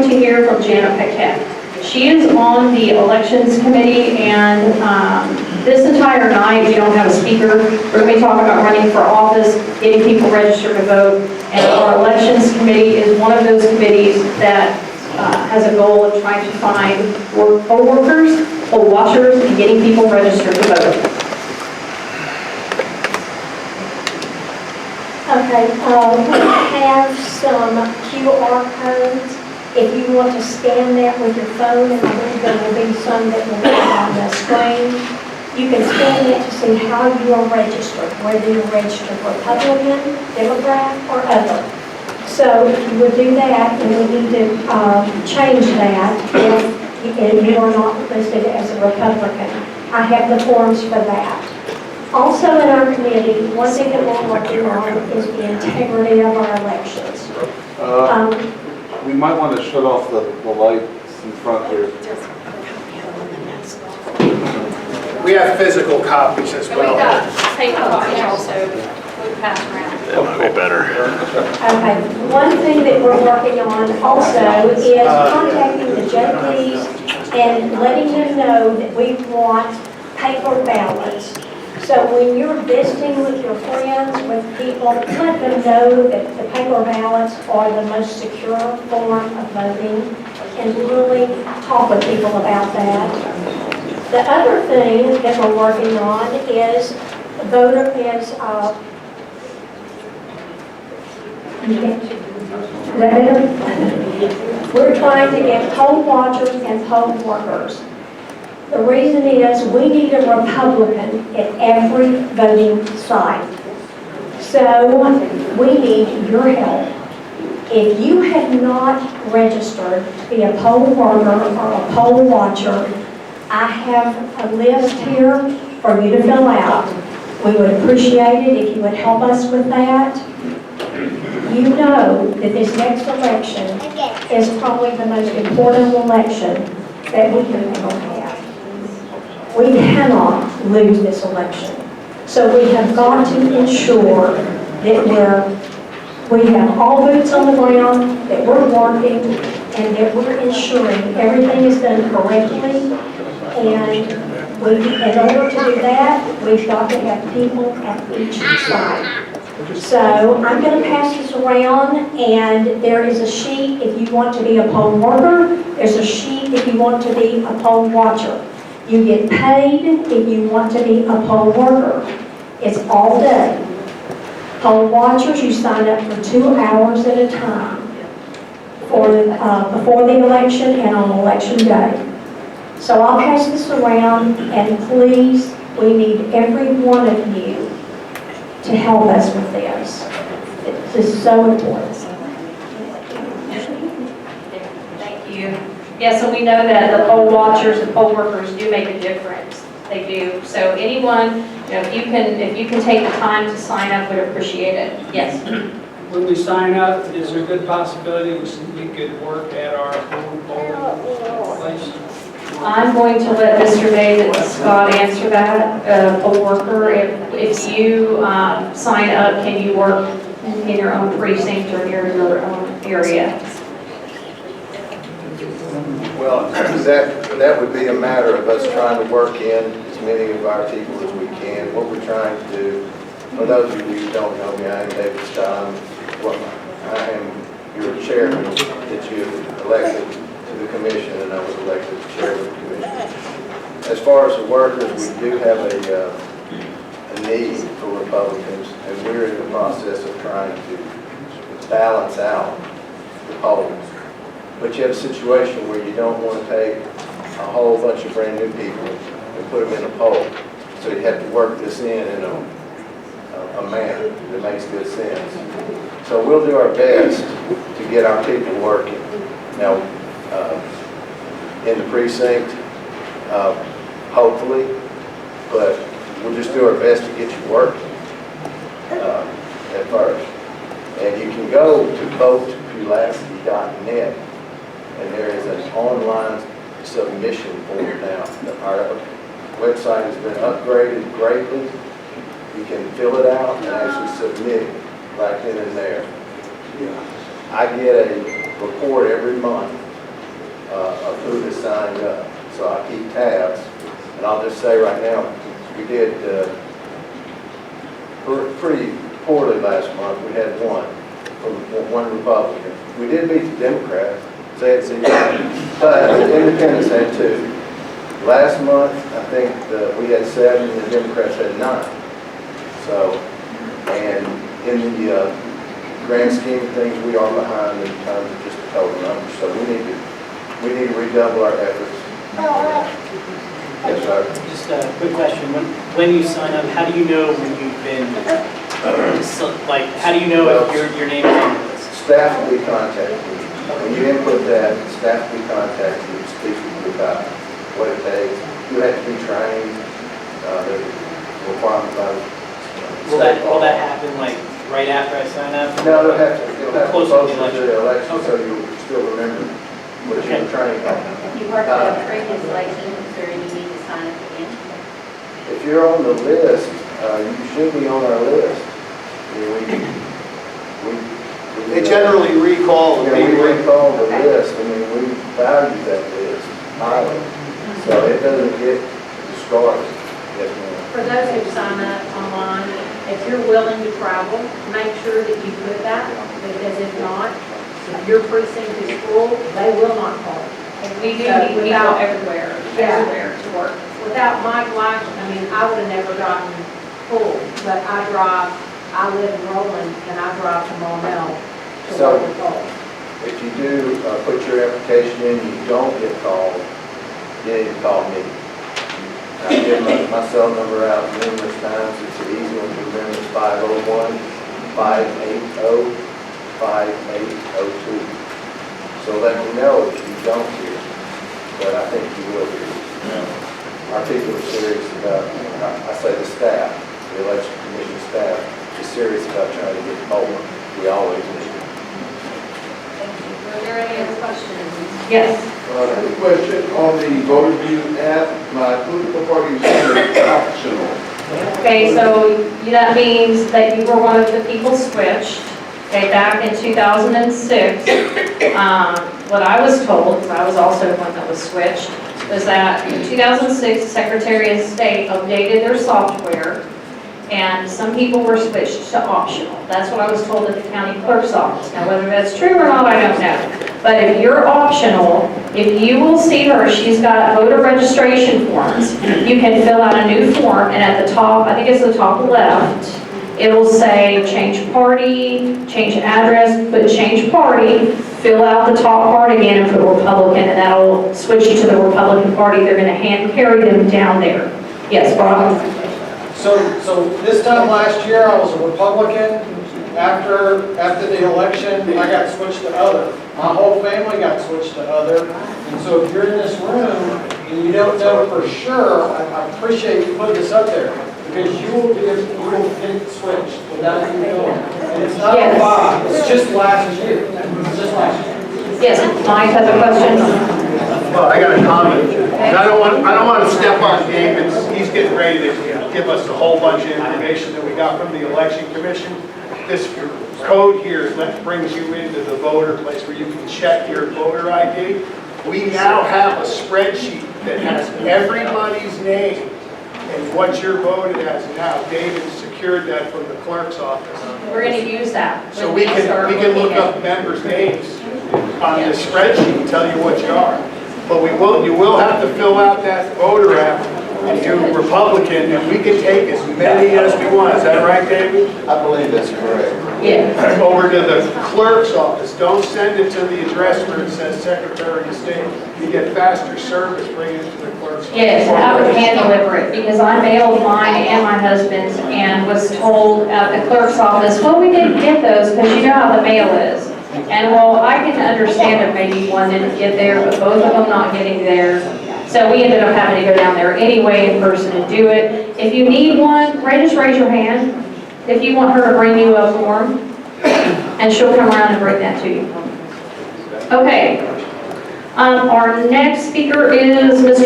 to hear from Jana Paquette. She is on the Elections Committee, and this entire night, we don't have a speaker. We're going to be talking about running for office, getting people registered to vote, and our Elections Committee is one of those committees that has a goal of trying to find poll workers, poll watchers, and getting people registered to vote. Okay, we have some QR codes. If you want to scan that with your phone, and I believe there will be some that will be on the screen, you can scan it to see how you are registered, whether you're registered Republican, Democrat, or other. So if you would do that, and we need to change that if you are not listed as a Republican. I have the forms for that. Also in our committee, one thing that we're working on is the integrity of our elections. We might want to shut off the lights in front here. We have physical copies as well. We got paper copies also. We pass around. That might be better. Okay, one thing that we're working on also is contacting the JPs and letting them know that we want paper ballots. So when you're visiting with your friends, with people, let them know that the paper ballots are the most secure form of voting, and really talk with people about that. The other thing that we're working on is we're trying to get poll watchers and poll workers. The reason is we need a Republican at every voting site. So we need your help. If you have not registered to be a poll worker or a poll watcher, I have a list here for you to fill out. We would appreciate it if you would help us with that. You know that this next election is probably the most important election that we can ever have. We cannot lose this election. So we have got to ensure that we have all boots on the ground, that we're working, and that we're ensuring everything is done correctly. And in order to do that, we've got to have people at each site. So I'm going to pass this around, and there is a sheet if you want to be a poll worker. There's a sheet if you want to be a poll watcher. You get paid if you want to be a poll worker. It's all day. Poll watchers, you sign up for 2 hours at a time for before the election and on election day. So I'll pass this around, and please, we need every one of you to help us with this. This is so important. Thank you. Yes, and we know that the poll watchers and poll workers do make a difference. They do. So anyone, if you can take the time to sign up, we'd appreciate it. Yes. When we sign up, is there a good possibility we could work at our own polling place? I'm going to let Mr. David Scott answer that. Poll worker, if you sign up, can you work in your own precinct or near your own area? Well, that would be a matter of us trying to work in as many of our people as we can. What we're trying to do, for those of you who don't know me, I am David Scott. I am your chairman that you elected to the commission, and I was elected chairman of the commission. As far as the workers, we do have a need for Republicans, and we're in the process of trying to balance out the polls. But you have a situation where you don't want to take a whole bunch of brand new people and put them in a poll. So you have to work this in a manner that makes good sense. So we'll do our best to get our people working. Now, in the precinct, hopefully, but we'll just do our best to get you working at first. And you can go to votepulaski.net, and there is an online submission form now. Our website has been upgraded greatly. You can fill it out and actually submit it right then and there. I get a report every month who has signed up. So I keep tabs, and I'll just say right now, we did pretty poorly last month. We had one Republican. We did beat the Democrats, but the Independents had 2. Last month, I think we had 7, and the Democrats had 9. So, and in the grand scheme of things, we are behind in terms of just the total numbers. So we need to redouble our efforts. Yes, sir. Just a quick question. When you sign up, how do you know when you've been, how do you know if your name is on the list? Staff will be contacting you. When you input that, staff will be contacting you, speak with you about what it takes. You have to be trained. There's a requirement by the Will that happen like right after I sign up? No, it'll have to Closer closer to the election, so you still remember what you were trained on. If you worked on a previous election, is there any need to sign up again? If you're on the list, you should be on our list. I mean, They generally recall the we people. recall the list. I mean, we value that list highly, so it doesn't get discarded. Yes, ma'am. For those who sign up online, if you're willing to travel, make sure that you put that, because if not, if your precinct is full, they will not call. And we do So need people without- everywhere to work. Without Mike Life, I mean, I would have never gotten full, but I live in Roland, and I drive to Maumelle to So- work with Paul. If you do put your application in, you don't get called, you need to call me. I've given my cell number out numerous times. It's an easy one to remember. It's 501-580-5802. So let me know if you don't hear, but I think you will hear. Our people are serious about, I say the staff, the election commission staff, is serious about trying to get over. We always do. Are there any other questions? Yes. Quick question on the voter view app. My political party is optional. Okay, so that means that you were one of the people switched, okay, back in 2006. What I was told, because I was also one that was switched, was that in 2006, the Secretary of State updated their software, and some people were switched to optional. That's what I was told at the county clerk's office. Now, whether that's true or not, I don't know. But if you're optional, if you will see her, she's got voter registration forms. You can fill out a new form, and at the top, I think it's the top left, it'll say change party, change address, put change party, fill out the top part again and put Republican, and that'll switch you to the Republican Party. They're gonna hand carry them down there. Yes, Bob? So this time last year, I was a Republican. After the election, I got switched to other. My whole family got switched to other. And so if you're in this room and you don't know for sure, I appreciate you putting this up there, because you will get switched without even knowing. And it's not a Yes. lie, it's just last year. It's just last year. Yes, Mike has a question. Well, I got a comment. And I don't want to step on David's. He's getting ready to give us a whole bunch of information that we got from the election commission. This code here brings you into the voter place where you can check your voter ID. We now have a spreadsheet that has everybody's name and what you're voted as now. David secured that from the clerk's office. We're gonna use that. So when we can start look looking at- up members' names on the spreadsheet and tell you what you are. But you will have to fill out that voter app and do Republican, and we can take as many as we want. Is that right, David? I believe that's correct. Yeah. Over to the clerk's office. Don't send it to the address where it says Secretary of State. You get faster service, bring it to the clerk's office. Yes, I would hand deliver it, because I mailed mine and my husband's and was told at the clerk's office, well, we didn't get those because you know how the mail is. And well, I can understand if maybe one didn't get there, but both of them not getting there. So we ended up having to go down there anyway in person and do it. If you need one, just raise your hand. If you want her to bring you a form, and she'll come around and bring that to you. Okay. Our next speaker is Mr.